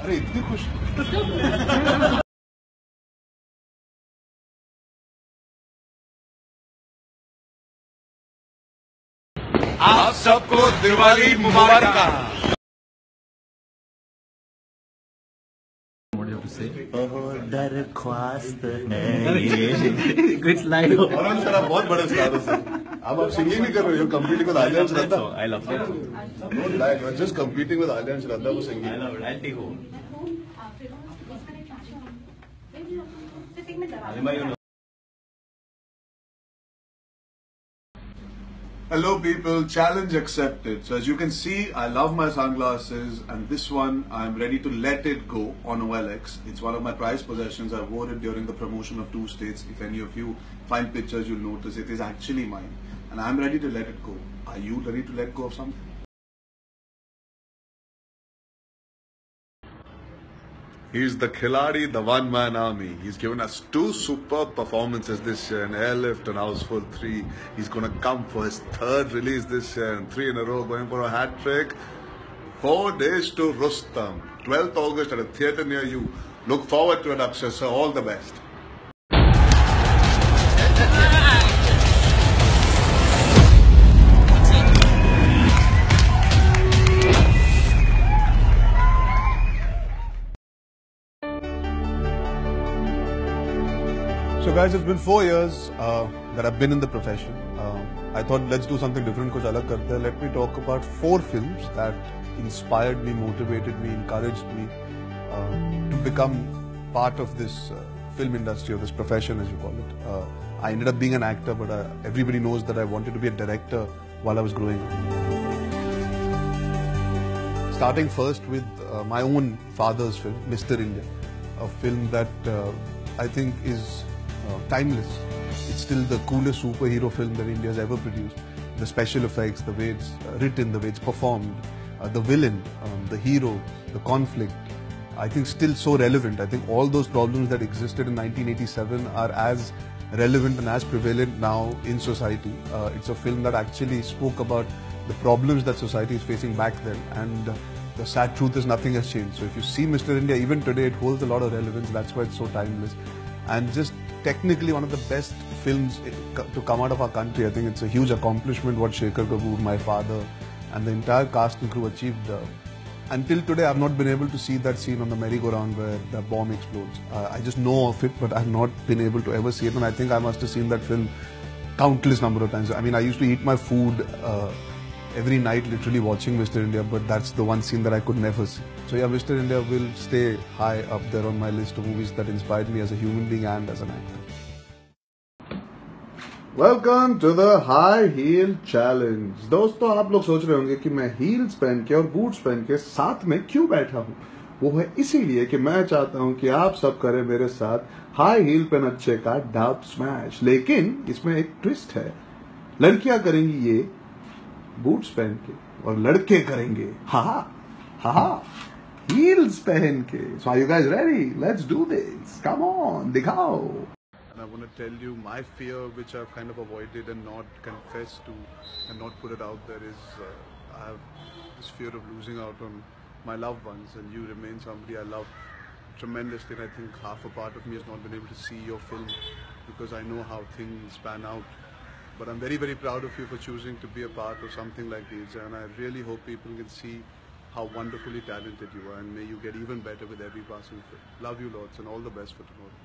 अरे इतनी खुश आप सबको दिवाली मुबारक। दरख्वास्त है ये कुछ लाइन हो। सर आप बहुत बड़े स्टार हो सर। आप सिंगिंग नहीं कर रहे हो, competing with Alia and Shraddha. I love it. Like you're just competing with Alia and Shraddha for singing. I love it. I'll take home. Hello people, challenge accepted. So as you can see, I love my sunglasses and this one I'm ready to let it go on OLX. It's one of my prized possessions. I wore it during the promotion of 2 states. If any of you find pictures, you'll notice it is actually mine. And I'm ready to let it go. Are you ready to let go of something? He's the Khiladi, the one-man army. He's given us 2 superb performances this year in Airlift and Houseful 3. He's going to come for his 3rd release this year and 3 in a row, going for a hat trick. 4 days to Rustam. 12th August at a theatre near you. Look forward to it, Akshay, sir. All the best. So guys, it's been 4 years that I've been in the profession. I thought let's do something different, kuch alag karte hain. Let me talk about 4 films that inspired me, motivated me, encouraged me to become part of this film industry or this profession as you call it. I ended up being an actor, but everybody knows that I wanted to be a director while I was growing up. Starting first with my own father's film, Mr. India, a film that I think is timeless. It's still the coolest superhero film that India has ever produced. The special effects, the way it's written, the way it's performed, the villain, the hero, the conflict, I think still so relevant. I think all those problems that existed in 1987 are as relevant and as prevalent now in society. It's a film that actually spoke about the problems that society is facing back then, and the sad truth is nothing has changed. So if you see Mr. India, even today it holds a lot of relevance. That's why it's so timeless. And just technically one of the best films to come out of our country. I think it's a huge accomplishment what Shekhar Kapoor, my father, and the entire cast and crew achieved. Until today, I've not been able to see that scene on the merry-go-round where the bomb explodes. I just know of it, but I've not been able to ever see it. And I think I must have seen that film countless number of times. I mean, I used to eat my food every night, literally watching Mr. India, but that's the one scene that I could never see. So yeah, Mr. India will stay high up there on my list of movies that inspired me as a human being and as an actor. Welcome to the High Heel Challenge. दोस्तों, आप लोग सोच रहे होंगे कि मैं heels पहन के और बूट्स पहन के साथ में क्यों बैठा हूँ? वो है इसीलिए कि मैं चाहता हूँ कि आप सब करें मेरे साथ हाई हील पे नच्चे का डाब स्मैश। लेकिन इसमें एक ट्विस्ट है। लड़कियां करेंगी ये बूट्स पहन के और लड़के करेंगे हील्स पहन के। So are you guys ready? Let's do this. Come on, दिखाओ। And I want to tell you my fear, which I've kind of avoided and not confessed to and not put it out there, is I have this fear of losing out on my loved ones, and you remain somebody I love tremendously. And I think half a part of me has not been able to see your film because I know how things pan out. But I'm very, very proud of you for choosing to be a part of something like this, and I really hope people can see how wonderfully talented you are, and may you get even better with every passing film. Love you lots and all the best for tomorrow.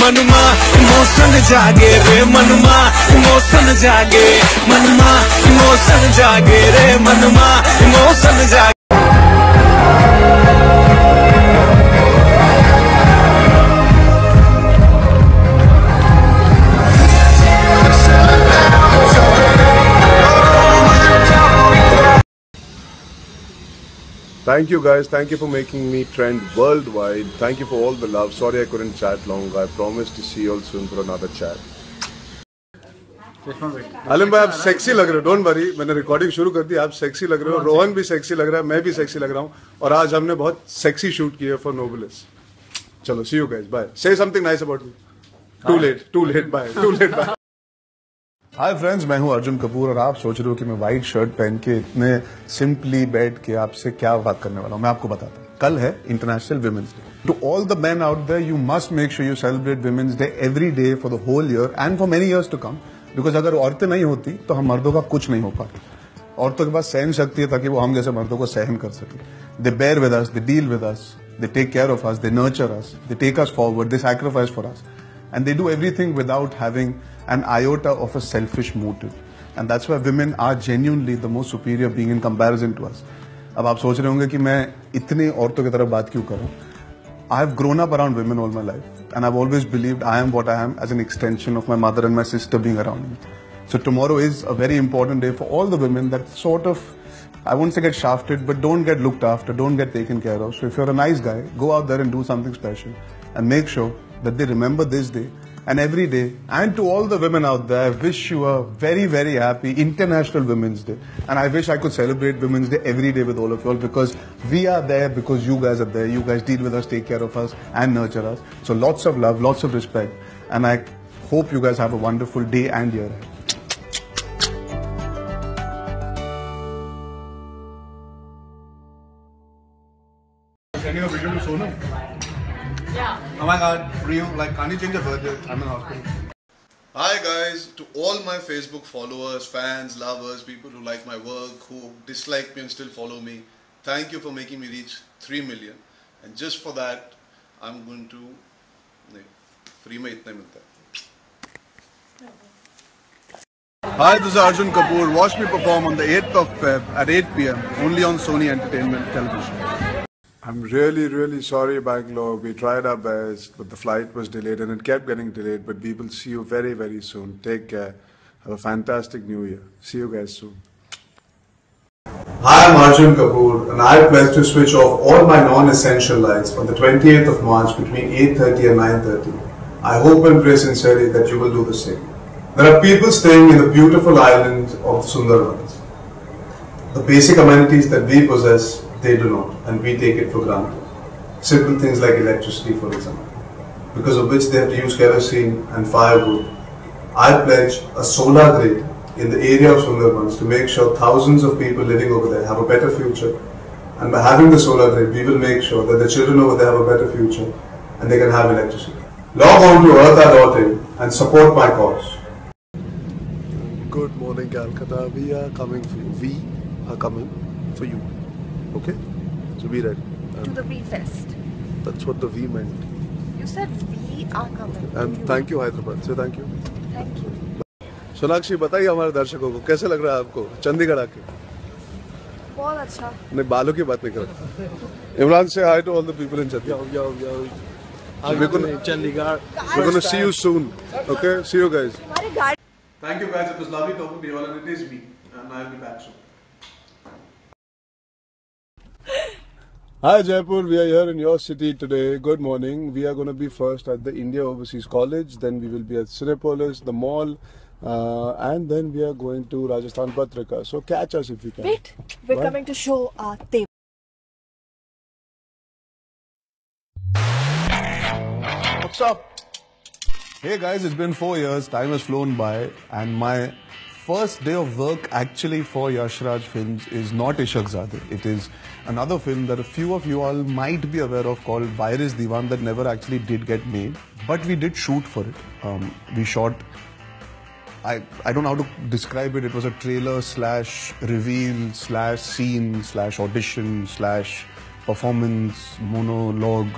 मनमा emotion जागे रे मनमा emotion जागे मनमा emotion जागे रे मनमा emotion जागे। Thank you guys, thank you for making me trend worldwide. Thank you for all the love. Sorry I couldn't chat longer. I promise to see you all soon for another chat. आलिम भाई आप sexy लग रहे हो, don't worry, मैंने recording शुरू कर दी, आप सेक्सी लग रहे हो, रोहन भी सेक्सी लग रहा है, मैं भी सेक्सी लग रहा हूँ, और आज हमने बहुत सेक्सी शूट किया फॉर नोबलिस। चलो see you guys, bye. Say something nice about me. Too late bye. Hi friends, मैं हूं अर्जुन कपूर और आप सोच रहे हो कि मैं व्हाइट शर्ट पहन के इतने सिंपली बैठ के आपसे क्या बात करने वाला हूं। मैं आपको बताता हूं। कल है international women's day. To all the men out there, you must make sure you celebrate Women's Day every day for the whole year and for many years to come. Because अगर औरतें नहीं होती तो हम मर्दों का कुछ नहीं हो पाता. औरतों के पास सहन शक्ति है ताकि वो हम जैसे मर्दों को सहन कर सके. They bear with us, they deal with us, they take care of us, they nurture us, they take us forward, they sacrifice for us. And they do everything without having an iota of a selfish motive. And that's why women are genuinely the most superior being in comparison to us. अब आप सोच रहे होंगे कि मैं इतने औरतों की तरफ बात क्यों कर रहा हूँ. I have grown up around women all my life, and I've always believed I am what I am as an extension of my mother and my sister being around me. So tomorrow is a very important day for all the women that sort of, I won't say get shafted, but don't get looked after, don't get taken care of. So if you're a nice guy, go out there and do something special and make sure that they remember this day and every day. And to all the women out there, I wish you a very, very happy International Women's Day. And I wish I could celebrate Women's Day every day with all of you all, because we are there because you guys are there. You guys deal with us, take care of us and nurture us. So lots of love, lots of respect. And I hope you guys have a wonderful day and year ahead. Sending a video to Sonam? Yeah. Oh my God, Rio, like, can't you change your birthday? I'm in hospital. Hi guys, to all my Facebook followers, fans, lovers, people who like my work, who dislike me and still follow me, thank you for making me reach 3 million. And just for that, I'm going to... free mein itna milta hai. Hi, this is Arjun Kapoor. Watch me perform on the 8th of Feb at 8 PM, only on Sony Entertainment Television. I'm really, really sorry, Bangalore. We tried our best, but the flight was delayed and it kept getting delayed. But we will see you very, very soon. Take care. Have a fantastic New Year. See you guys soon. Hi, I'm Arjun Kapoor and I pledge to switch off all my non-essential lights on the 28th of March between 8:30 and 9:30. I hope and pray sincerely that you will do the same. There are people staying in the beautiful island of the Sundarbans. The basic amenities that we possess, they do not, and we take it for granted. Simple things like electricity, for example, because of which they have to use kerosene and firewood. I pledge a solar grid in the area of Sundarbans to make sure thousands of people living over there have a better future. And by having the solar grid, we will make sure that the children over there have a better future and they can have electricity. Log on to eartha.in and support my cause. Good morning, Calcutta. We are coming for you. We are coming for you. Okay? So be ready. To the V Fest. That's what the V meant. You said we are coming. And thank you, Hyderabad. Say thank you. Thank you. Sonakshi, बताइए हमारे दर्शकों को कैसे लग रहा है आपको चंडीगढ़ आके? बहुत अच्छा. नहीं, बालों की बात नहीं कर रहा. Imran, say hi to all the people in Chandigarh. Yo. We're gonna see you soon. Okay? See you guys. Thank you guys, it was lovely talking to you all, and it is me, and I'll be back soon. Hi Jaipur, we are here in your city today. Good morning. We are going to be first at the India Overseas College, then we will be at Cinepolis, the mall, and then we are going to Rajasthan Patrika. So catch us if you can. Wait, we're coming to show our tape. What's up? Hey guys, it's been 4 years, time has flown by, and my first day of work actually for Yash Raj Films is not Ishaq Zadeh. It is another film that a few of you all might be aware of called Virus Diwan that never actually did get made, but we did shoot for it. We shot, I don't know how to describe it. It was a trailer slash reveal slash scene slash audition slash performance monologue,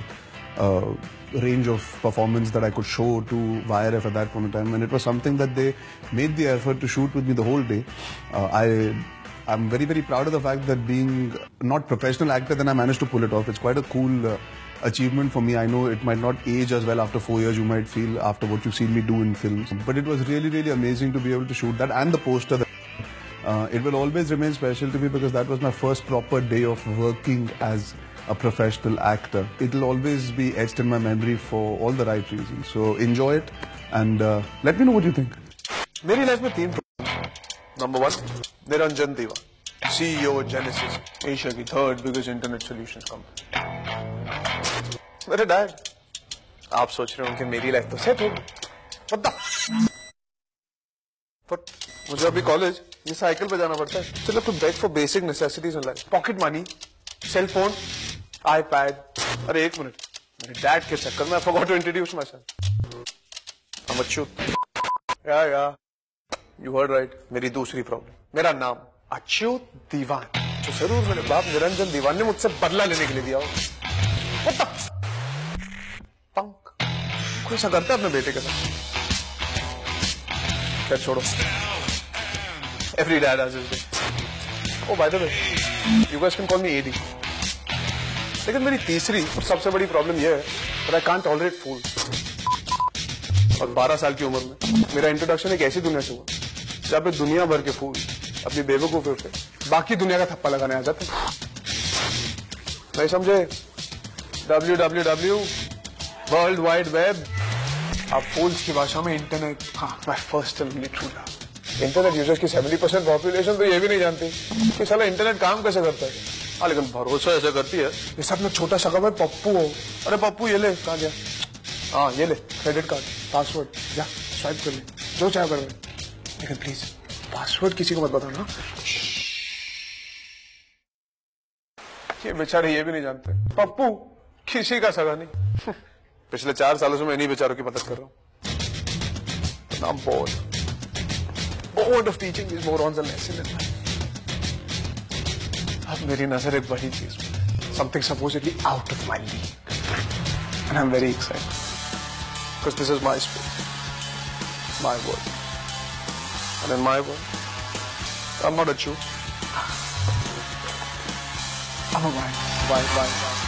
range of performance that I could show to YRF at that point in time, and it was something that they made the effort to shoot with me the whole day. I'm very, very proud of the fact that being not professional actor, then I managed to pull it off. It's quite a cool achievement for me. I know it might not age as well after 4 years, you might feel after what you've seen me do in films, but it was really, really amazing to be able to shoot that, and the poster. It will always remain special to me because that was my first proper day of working as a professional actor. It will always be etched in my memory for all the right reasons. So enjoy it and let me know what you think. मेरी life में 3 Number 1, Niranjan Diwa, CEO of Genesis, Asia की 3rd biggest internet solutions company. मेरे dad, आप सोच रहे हो कि मेरी लाइफ तो सेट होगी, बता। But मुझे अभी कॉलेज ये साइकिल पे जाना पड़ता है। So I have to beg for basic necessities in life. Pocket money, cell phone, iPad. अरे एक मिनट, मेरे डैड के चक्कर में I forgot to introduce myself. I'm Achyut. Yeah. You heard right. मेरी दूसरी प्रॉब्लम, मेरा नाम अच्युत दीवान, जो जरूर मेरे बाप निरंजन दीवान ने मुझसे बदला लेने के लिए दिया हो. पंक कोई ऐसा करता है अपने बेटे के साथ? खैर छोड़ो. Every dad has his day. Oh, by the way, you guys can call me AD. लेकिन मेरी तीसरी और सबसे बड़ी प्रॉब्लम यह है that I can't tolerate fools. और 12 साल की उम्र में मेरा इंट्रोडक्शन एक ऐसी दुनिया से हुआ जहाँ पे दुनिया भर के फूल अपनी बेवकूफी पे बाकी दुनिया का थप्पा लगाने आ जाते हैं. नहीं समझे? www world wide web. आप फूल्स की भाषा में इंटरनेट. हाँ, my first and only true love. Internet users की 70% पॉपुलेशन तो ये भी नहीं जानती कि साला इंटरनेट काम कैसे करता है. हाँ, लेकिन भरोसा ऐसा करती है जैसे अपना छोटा सगा भाई पप्पू हो. अरे पप्पू ये ले, कहाँ गया? हाँ ये ले, क्रेडिट कार्ड, पासवर्ड, जा स्वाइप कर ले, जो चाहे कर ले, लेकिन प्लीज पासवर्ड किसी को मत बताना. ये बेचारे ये भी नहीं जानते. पप्पू किसी का सगा नहीं. पिछले 4 सालों से मैं इन्हीं बेचारों की मदद कर रहा हूँ. I'm bored of teaching these morons a lesson in life. अब मेरी नजर एक बड़ी चीज में, something supposedly out of my league, and I'm very excited because this is my space, my world, and in my world, I'm not a Jew. I'm a white.